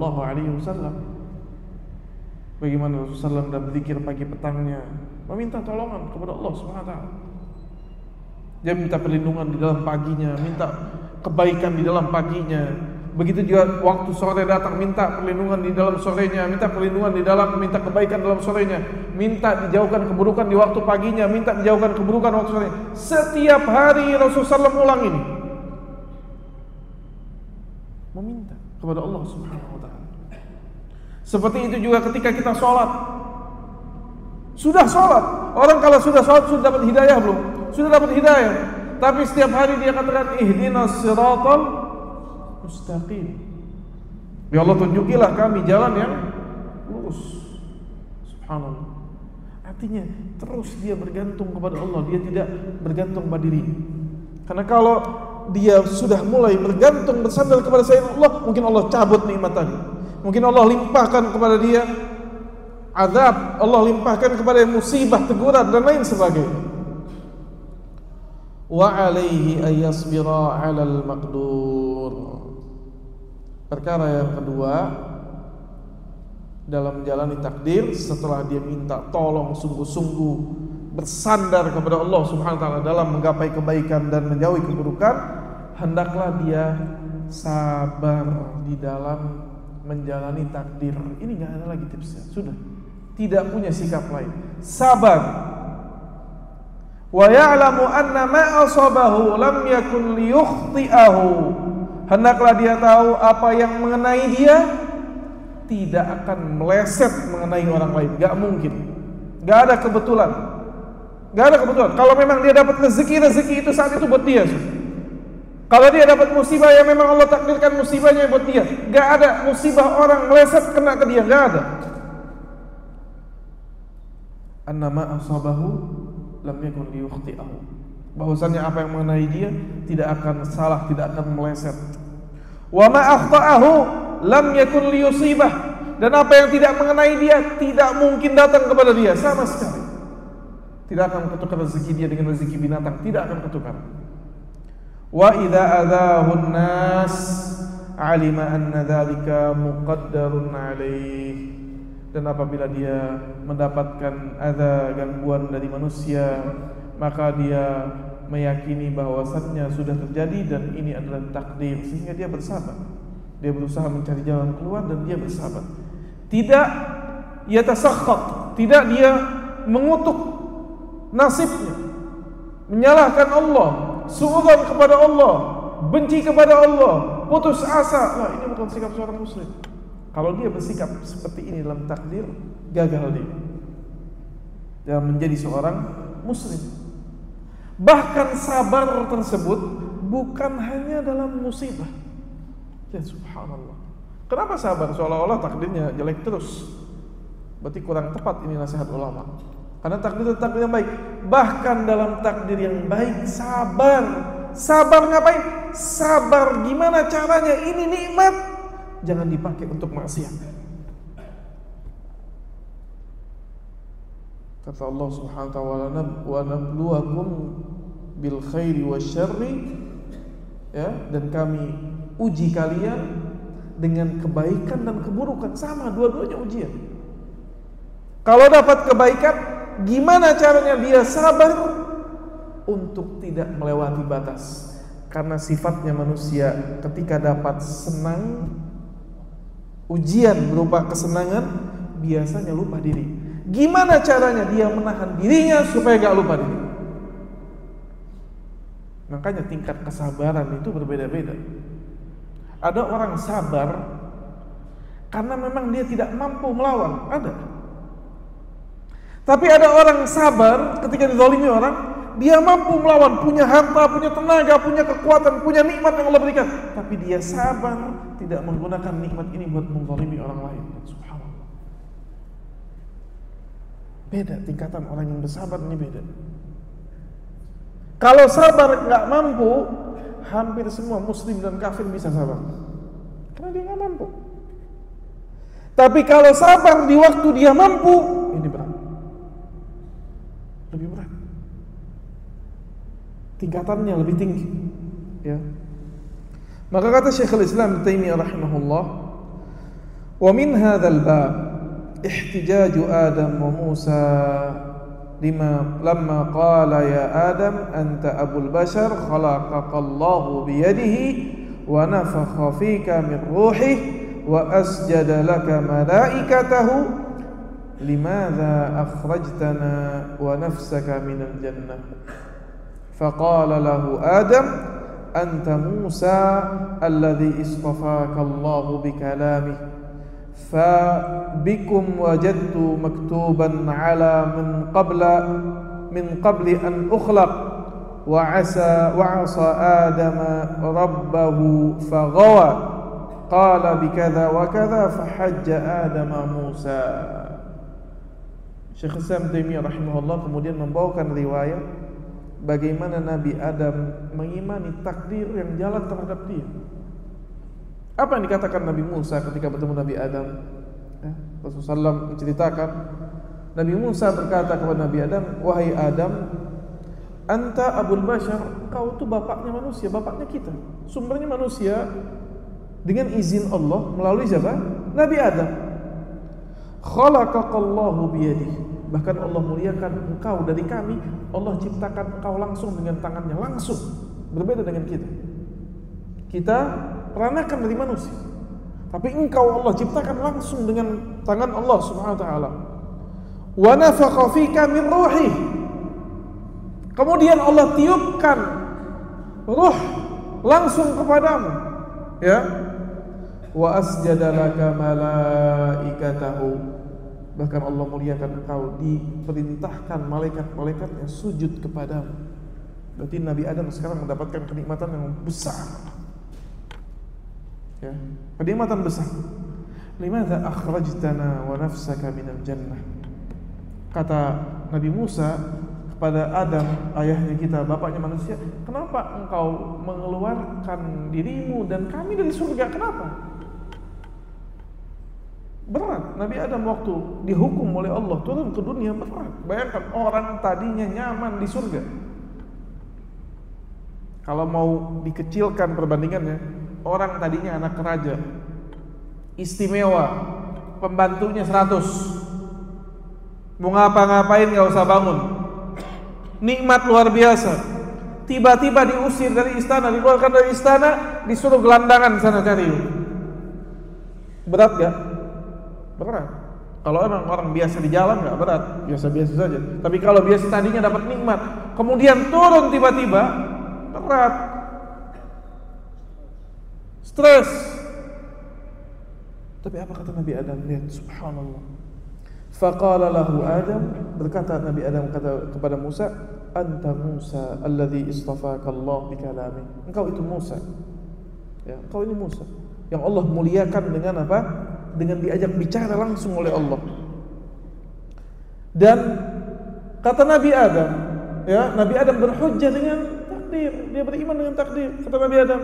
Bagaimana Rasulullah SAW berzikir pagi petangnya, meminta tolongan kepada Allah SWT. Dia minta perlindungan di dalam paginya, minta kebaikan di dalam paginya. Begitu juga waktu sore datang, minta perlindungan di dalam sorenya, minta perlindungan di dalam, minta kebaikan dalam sorenya, minta dijauhkan keburukan di waktu paginya, minta dijauhkan keburukan waktu sorenya. Setiap hari Rasulullah SAW ulang ini, meminta kepada Allah Subhanahu wa taala. Seperti itu juga ketika kita sholat. Sudah sholat, orang kalau sudah sholat sudah dapat hidayah belum? Sudah dapat hidayah, tapi setiap hari dia katakan ihdinas siratal mustaqim. Ya Allah, tunjukilah kami jalan yang lurus. Subhanallah. Artinya terus dia bergantung kepada Allah, dia tidak bergantung pada diri. Karena kalau dia sudah mulai bergantung, bersandar kepada selain Allah, mungkin Allah cabut nikmat tadi. Mungkin Allah limpahkan kepada dia azab, Allah limpahkan kepada dia musibah, teguran dan lain sebagainya. Wa alaihi ayyasbira 'alal maqdur. Perkara yang kedua dalam menjalani takdir, setelah dia minta tolong sungguh-sungguh, bersandar kepada Allah Subhanahu wa taala dalam menggapai kebaikan dan menjauhi keburukan, hendaklah dia sabar di dalam menjalani takdir. Ini enggak ada lagi tipsnya. Sudah. Tidak punya sikap lain. Sabar. Wa ya'lamu anna ma asabahu lam yakun liyukhti'ahu. Hendaklah dia tahu apa yang mengenai dia tidak akan meleset mengenai orang lain. Gak mungkin. Gak ada kebetulan. Gak ada kebetulan. Kalau memang dia dapat rezeki itu saat itu buat dia. Kalau dia dapat musibah yang memang Allah takdirkan musibahnya buat dia. Gak ada musibah orang meleset kena ke dia. Gak ada. Annama asabahu lam yakun liyukhti'ahu. Bahwasanya apa yang mengenai dia tidak akan salah, tidak akan meleset. Wa ma akhta'ahu lam yakun liyusibah. Dan apa yang tidak mengenai dia tidak mungkin datang kepada dia sama sekali. Tidak akan ketukar rezeki dia dengan rezeki binatang, tidak akan ketukar. Wa idza adahu an-nas 'alima anna dzalika muqaddarun 'alaihi. Dan apabila dia mendapatkan adza, gangguan dari manusia, maka dia meyakini bahwasannya sudah terjadi dan ini adalah takdir, sehingga dia bersabar. Dia berusaha mencari jalan keluar dan dia bersabar. Tidak yatasakhat, tidak dia mengutuk nasibnya, menyalahkan Allah, suudzon kepada Allah, benci kepada Allah, putus asa. Wah, ini bukan sikap seorang muslim. Kalau dia bersikap seperti ini dalam takdir, gagal dia dalam menjadi seorang muslim. Bahkan sabar tersebut bukan hanya dalam musibah. Ya subhanallah. Kenapa sabar? Seolah-olah takdirnya jelek terus. Berarti kurang tepat ini nasihat ulama. Karena takdir itu takdir yang baik. Bahkan dalam takdir yang baik sabar. Sabar ngapain? Sabar gimana caranya? Ini nikmat jangan dipakai untuk maksiat. Kata Allah Subhanahu wa ta'ala, wa nabluwakum bil khairi wasyarri, ya, dan kami uji kalian dengan kebaikan dan keburukan. Sama, dua-duanya ujian. Kalau dapat kebaikan, gimana caranya dia sabar untuk tidak melewati batas? Karena sifatnya manusia ketika dapat senang, ujian berupa kesenangan, biasanya lupa diri. Gimana caranya dia menahan dirinya supaya gak lupa diri? Makanya tingkat kesabaran itu berbeda-beda. Ada orang sabar karena memang dia tidak mampu melawan, ada. Tapi ada orang sabar ketika dizalimi orang, dia mampu melawan, punya harta, punya tenaga, punya kekuatan, punya nikmat yang Allah berikan. Tapi dia sabar tidak menggunakan nikmat ini buat menzalimi orang lain. Subhanallah. Beda tingkatan orang yang bersabar ini beda. Kalau sabar nggak mampu, hampir semua muslim dan kafir bisa sabar karena dia nggak mampu. Tapi kalau sabar di waktu dia mampu, ini berat, lebih berat, tingkatannya lebih tinggi, ya. Maka kata Syekhul Islam Ibnu Taimiyah rahimahullah, wa min hadzal bab ihtijaju Adam wa Musa lamma qala ya Adam anta abul bashar khalaqakallahu biyadihi wa nafakha fika min ruhihi wa asjada laka malaikatahu limadha akhrajtana wa nafsaka minal jannah faqala lahu Adam anta Musa alladhi istafaka Allahu bikalamihi فبكم وجدت مكتوبا على من قبل أن أخلق وعصى آدم ربه فغوى قال بكذا وكذا فحج آدم موسى. Syekh Islam Taimiyah rahimahullah kemudian membawakan riwayat bagaimana Nabi Adam mengimani takdir yang jalan terhadap dia. Apa yang dikatakan Nabi Musa ketika bertemu Nabi Adam? Rasulullah SAW menceritakan, Nabi Musa berkata kepada Nabi Adam, wahai Adam, anta abul bashar, kau itu bapaknya manusia, bapaknya kita, sumbernya manusia, dengan izin Allah melalui siapa? Nabi Adam. Khalaqakallahu biyadihi, bahkan Allah muliakan engkau dari kami, Allah ciptakan engkau langsung dengan tangannya, langsung, berbeda dengan kita. Kita peranakan dari manusia, tapi engkau Allah ciptakan langsung dengan tangan Allah Subhanahu wa ta'ala. Wa nafakha fika min ruhi, kemudian Allah tiupkan ruh langsung kepadamu, ya. Wa asjada laka malaikatahu, bahkan Allah muliakan engkau, diperintahkan malaikat-malaikatnya sujud kepadamu. Berarti Nabi Adam sekarang mendapatkan kenikmatan yang besar, ya, kenikmatan besar. Limadza akhrajtana wa nafsaka minal jannah, kata Nabi Musa kepada Adam, ayahnya kita, bapaknya manusia, kenapa engkau mengeluarkan dirimu dan kami dari surga? Kenapa? Berat. Nabi Adam waktu dihukum oleh Allah turun ke dunia berat. Bayangkan orang tadinya nyaman di surga. Kalau mau dikecilkan perbandingannya, orang tadinya anak raja, istimewa, pembantunya 100, mau ngapa-ngapain gak usah bangun, nikmat luar biasa. Tiba-tiba diusir dari istana, dikeluarkan dari istana, disuruh gelandangan sana cari. Berat gak? Berat. Kalau emang orang biasa di jalan gak berat, biasa-biasa saja. Tapi kalau biasa tadinya dapat nikmat, kemudian turun tiba-tiba, berat, stres. Tapi apa kata Nabi Adam? Lihat, subhanallah. Faqala lahu Adam, berkata Nabi Adam kata kepada Musa, anta Musa alladhi istafaka Allah bikalami, engkau itu Musa, ya, engkau ini Musa yang Allah muliakan dengan apa? Dengan diajak bicara langsung oleh Allah. Dan kata Nabi Adam, ya, Nabi Adam berhujjah dengan takdir. Dia beriman dengan takdir. Kata Nabi Adam,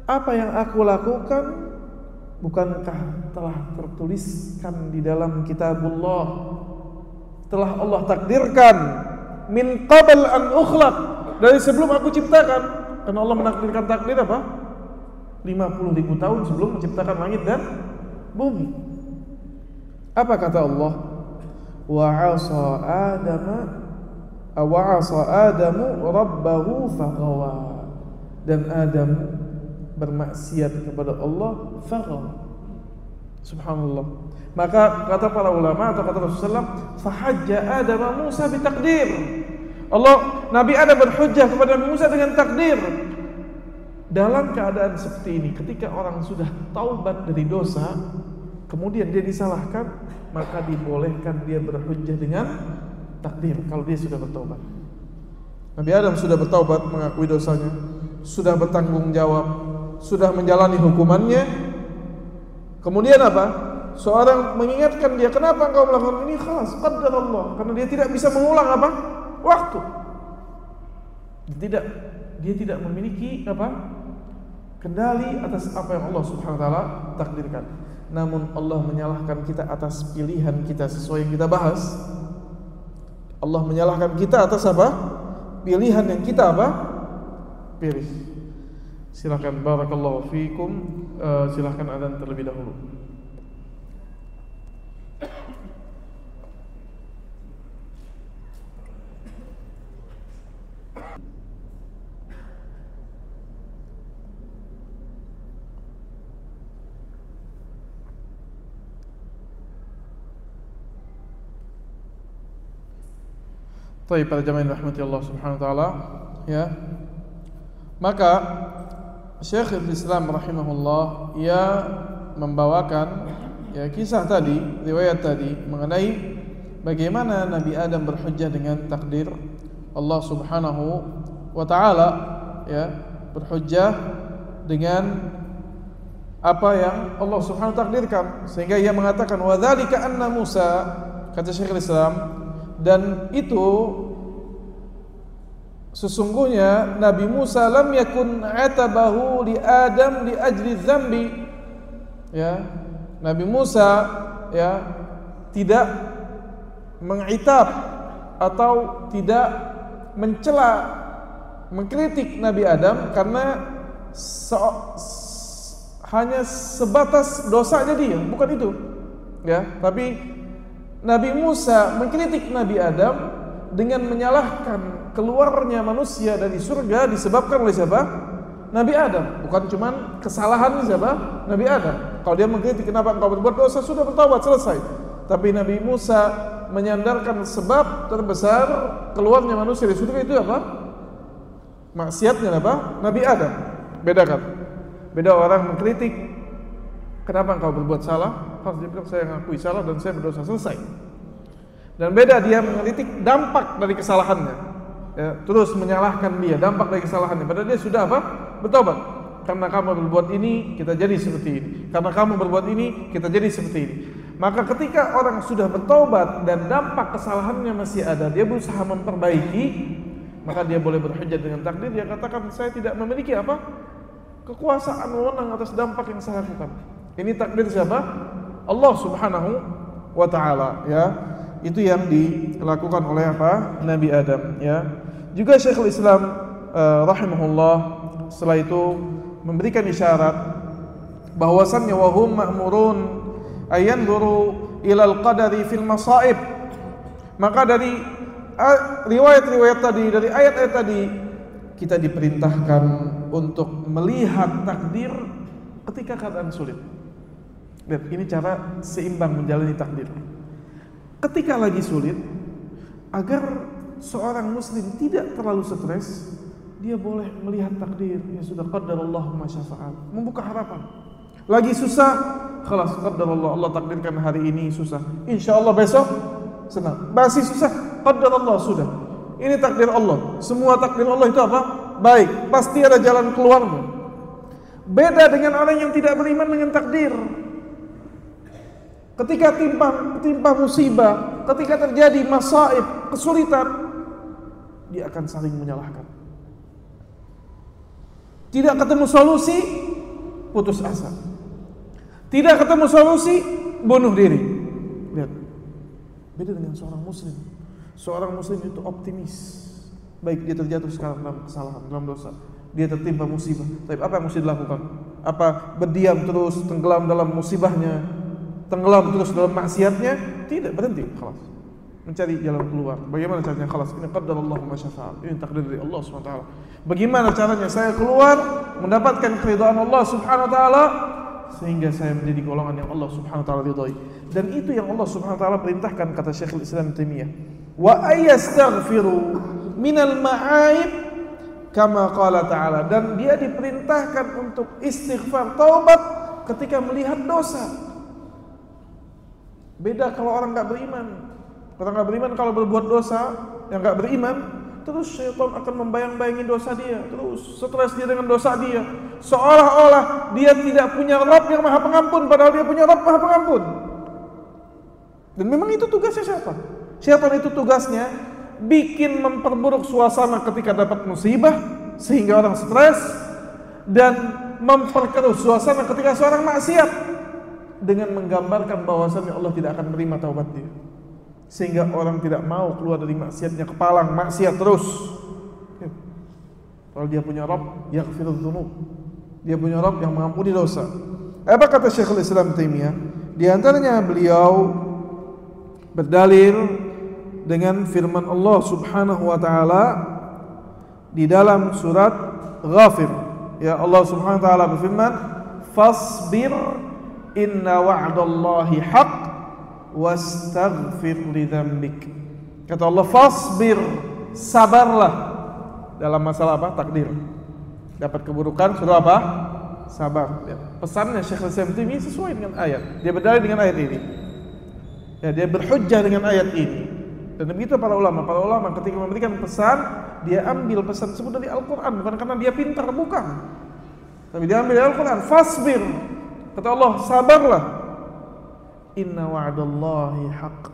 apa yang aku lakukan bukankah telah tertuliskan di dalam kitabullah? Telah Allah takdirkan min qabl an ukhlaq, dari sebelum aku ciptakan. Karena Allah menakdirkan takdir apa? 50.000 tahun sebelum menciptakan langit dan bumi. Apa kata Allah? Wa 'asa Adamu rabbahu faghawa. Dan Adam bermaksiat kepada Allah, faghawa. Subhanallah. Maka kata para ulama atau kata Rasulullah, fahajja Adam Musa bitakdir. Nabi Adam berhujjah kepada Nabi Musa dengan takdir. Dalam keadaan seperti ini, ketika orang sudah taubat dari dosa, kemudian dia disalahkan, maka dibolehkan dia berhujjah dengan takdir kalau dia sudah bertaubat. Nabi Adam sudah bertaubat, mengakui dosanya, sudah bertanggung jawab, sudah menjalani hukumannya. Kemudian apa? Seorang mengingatkan dia, kenapa engkau melakukan ini? Khalas, qadar Allah. Karena dia tidak bisa mengulang apa? Waktu. Dia tidak memiliki apa? Kendali atas apa yang Allah Subhanahu wa taala takdirkan. Namun Allah menyalahkan kita atas pilihan kita sesuai yang kita bahas. Allah menyalahkan kita atas apa? Pilihan yang kita apa? Pilih. Silakan, barakallahu fiikum. Silakan adzan terlebih dahulu. Baik, para jamaah rahmati Allah Subhanahu wa taala, ya. Maka Syekhul Islam rahimahullah ia membawakan ya kisah tadi, riwayat tadi mengenai bagaimana Nabi Adam berhujjah dengan takdir Allah Subhanahu wa taala, ya, berhujjah dengan apa yang Allah Subhanahu wa taala takdirkan, sehingga ia mengatakan wa dzalika anna Musa, kata Syekhul Islam, dan itu sesungguhnya Nabi Musa lam yakun atabahu li Adam li ajli dzambi, ya, Nabi Musa ya tidak mengitab atau tidak mencela, mengkritik Nabi Adam karena hanya sebatas dosanya dia, bukan itu, ya. Tapi Nabi Musa mengkritik Nabi Adam dengan menyalahkan keluarnya manusia dari surga disebabkan oleh siapa? Nabi Adam. Bukan cuma kesalahan siapa? Nabi Adam. Kalau dia mengkritik kenapa engkau berbuat dosa, sudah bertaubat, selesai. Tapi Nabi Musa menyandarkan sebab terbesar keluarnya manusia dari surga itu apa? Maksiatnya apa? Nabi Adam. Bedakan. Beda orang mengkritik, kenapa engkau berbuat salah? Harus dia bilang saya mengakui salah dan saya berdosa, selesai. Dan beda dia mengkritik dampak dari kesalahannya, ya, terus menyalahkan dia dampak dari kesalahannya, padahal dia sudah apa? Bertobat. Karena kamu berbuat ini, kita jadi seperti ini. Karena kamu berbuat ini, kita jadi seperti ini. Maka ketika orang sudah bertobat dan dampak kesalahannya masih ada, dia berusaha memperbaiki, maka dia boleh berhujjah dengan takdir. Dia katakan saya tidak memiliki apa? Kekuasaan wewenang atas dampak yang saya lakukan. Ini takdir siapa? Allah Subhanahu wa taala, ya. Itu yang dilakukan oleh apa? Nabi Adam, ya. Juga Syekhul Islam rahimahullah setelah itu memberikan isyarat bahwasannya wahum ma'murun ayanzuru ilal qadari fil masaib. Maka dari riwayat-riwayat tadi, dari ayat-ayat tadi, kita diperintahkan untuk melihat takdir ketika keadaan sulit. Lihat, ini cara seimbang menjalani takdir. Ketika lagi sulit, agar seorang muslim tidak terlalu stres, dia boleh melihat takdir. Ya sudah, qadarallahu ma syafa'al, membuka harapan. Lagi susah, khalas, qadarallah, Allah takdirkan hari ini susah, insyaallah besok senang. Masih susah, qadarallah, sudah. Ini takdir Allah. Semua takdir Allah itu apa? Baik, pasti ada jalan keluarnya. Beda dengan orang yang tidak beriman dengan takdir. Ketika timpa musibah, ketika terjadi masaib, kesulitan, dia akan saling menyalahkan. Tidak ketemu solusi, putus asa. Tidak ketemu solusi, bunuh diri. Lihat, beda dengan seorang muslim. Seorang muslim itu optimis. Baik dia terjatuh sekarang dalam kesalahan, dalam dosa, dia tertimpa musibah, tapi apa yang mesti dilakukan? Apa berdiam terus, tenggelam dalam musibahnya, tenggelam terus dalam maksiatnya? Tidak, berhenti, khalas. Mencari jalan keluar. Bagaimana caranya? Khalas, ini qadarullah ma syaa. Ini takdir dari Allah Subhanahu wa taala. Bagaimana caranya saya keluar mendapatkan keridhaan Allah Subhanahu wa taala sehingga saya menjadi golongan yang Allah Subhanahu wa taala ridhai. Dan itu yang Allah Subhanahu wa taala perintahkan, kata Syekhul Islam Taimiyah. Wa ayastaghfiru minal ma'aib kama qala ta'ala, dan dia diperintahkan untuk istighfar, taubat ketika melihat dosa. Beda kalau orang enggak beriman. Orang enggak beriman kalau berbuat dosa, yang enggak beriman, terus syaitan akan membayang-bayangi dosa dia, terus stres dia dengan dosa dia, seolah-olah dia tidak punya Rabb yang Maha Pengampun, padahal dia punya Rabb Maha Pengampun. Dan memang itu tugasnya syaitan. Syaitan itu tugasnya bikin memperburuk suasana ketika dapat musibah sehingga orang stres, dan memperkeruh suasana ketika seorang maksiat dengan menggambarkan bahwasannya Allah tidak akan menerima taubat dia, sehingga orang tidak mau keluar dari maksiatnya, kepalang maksiat terus. Kalau dia punya Rabb yaghfirudz dzunub, dia punya Rabb yang mengampuni dosa. Apa kata Syekhul Islam Taimiyah? Di antaranya beliau berdalil dengan firman Allah Subhanahu wa taala di dalam surat Ghafir. Ya, Allah Subhanahu wa taala berfirman, "Fasbir inna wa'dallahi haqq wastaghfir li dzambik." Kata Allah, fasbir, sabarlah dalam masalah apa? Takdir. Dapat keburukan, sudah apa? Sabar. Ya. Pesannya Syekh Al-Islam ini sesuai dengan ayat. Dia berdalil dengan ayat ini. Ya, dia berhujjah dengan ayat ini. Dan begitu para ulama ketika memberikan pesan, dia ambil pesan tersebut dari Al-Quran, bukan karena dia pintar, bukan, tapi dia ambil dari Al-Quran. Fasbir, kata Allah, sabarlah. Inna wa'dallahi haq,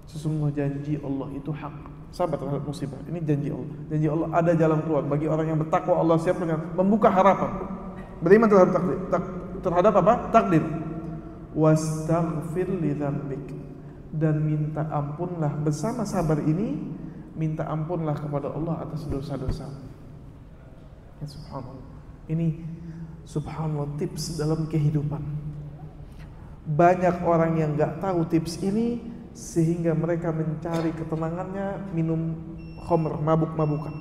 sesungguhnya janji Allah itu hak. Sabar terhadap musibah, ini janji Allah. Janji Allah ada jalan keluar bagi orang yang bertakwa. Allah siap dengan membuka harapan, beriman terhadap takdir, terhadap apa? Takdir. Wastaghfir li dzambik, dan minta ampunlah bersama sabar ini, minta ampunlah kepada Allah atas dosa-dosa. Ya, subhanallah. Ini subhanallah tips dalam kehidupan. Banyak orang yang enggak tahu tips ini sehingga mereka mencari ketenangannya minum khamr, mabuk-mabukan.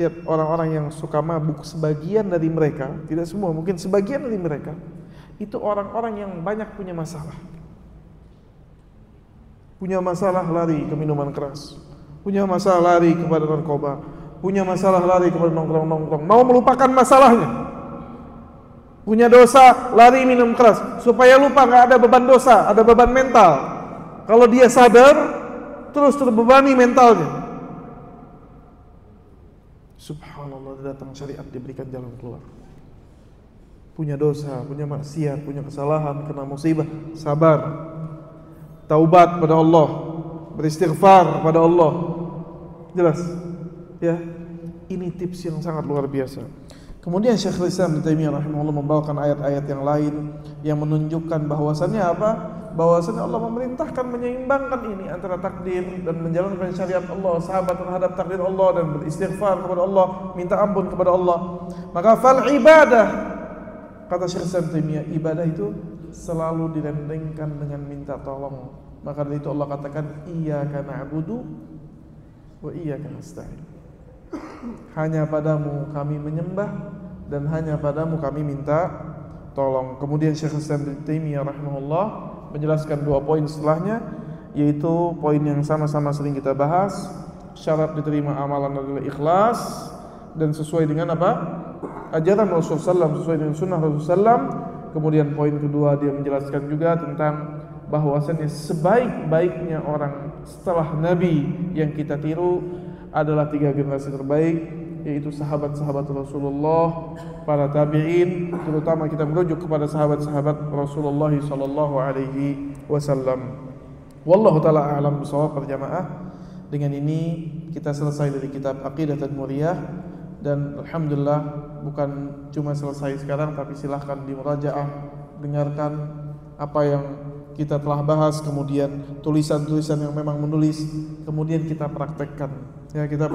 Lihat orang-orang yang suka mabuk, sebagian dari mereka, tidak semua, mungkin sebagian dari mereka, itu orang-orang yang banyak punya masalah. Punya masalah lari ke minuman keras, punya masalah lari kepada narkoba, punya masalah lari kepada nongkrong-nongkrong, mau melupakan masalahnya. Punya dosa, lari minum keras supaya lupa, nggak ada beban dosa, ada beban mental. Kalau dia sadar, terus terbebani mentalnya. Subhanallah, datang syariat, diberikan jalan keluar. Punya dosa, punya maksiat, punya kesalahan, kena musibah, sabar, taubat pada Allah, beristighfar pada Allah. Jelas? Ya, ini tips yang sangat luar biasa. Kemudian Syekhul Islam Ibnu Taimiyah rahimahullah membawakan ayat-ayat yang lain yang menunjukkan bahwasannya apa? Bahwasannya Allah memerintahkan menyeimbangkan ini antara takdir dan menjalankan syariat Allah, sahabat terhadap takdir Allah, dan beristighfar kepada Allah, minta ampun kepada Allah. Maka fal ibadah, kata Syekhul Islam Ibnu Taimiyah, ibadah itu selalu direndengkan dengan minta tolong. Maka dari itu Allah katakan, iyyaka na'budu wa iyyaka nasta'in. Hanya padamu kami menyembah dan hanya padamu kami minta tolong. Kemudian Syekh Islam Ibnu Taimiyah rahimahullah menjelaskan dua poin setelahnya, yaitu poin yang sama-sama sering kita bahas. Syarat diterima amalan adalah ikhlas dan sesuai dengan apa? Ajaran Rasulullah SAW, sesuai dengan sunnah Rasulullah SAW. Kemudian poin kedua dia menjelaskan juga tentang bahwasannya sebaik-baiknya orang setelah Nabi yang kita tiru adalah 3 generasi terbaik, yaitu sahabat-sahabat Rasulullah, para tabi'in, terutama kita merujuk kepada sahabat-sahabat Rasulullah sallallahu alaihi wasallam. Wallahu taala a'lam bishawab para jamaah. Dengan ini kita selesai dari kitab Aqidah Tadmuriyah, dan alhamdulillah bukan cuma selesai sekarang, tapi silahkan dimurajaah, dengarkan apa yang kita telah bahas, kemudian tulisan-tulisan yang memang menulis, kemudian kita praktekkan. Ya, kita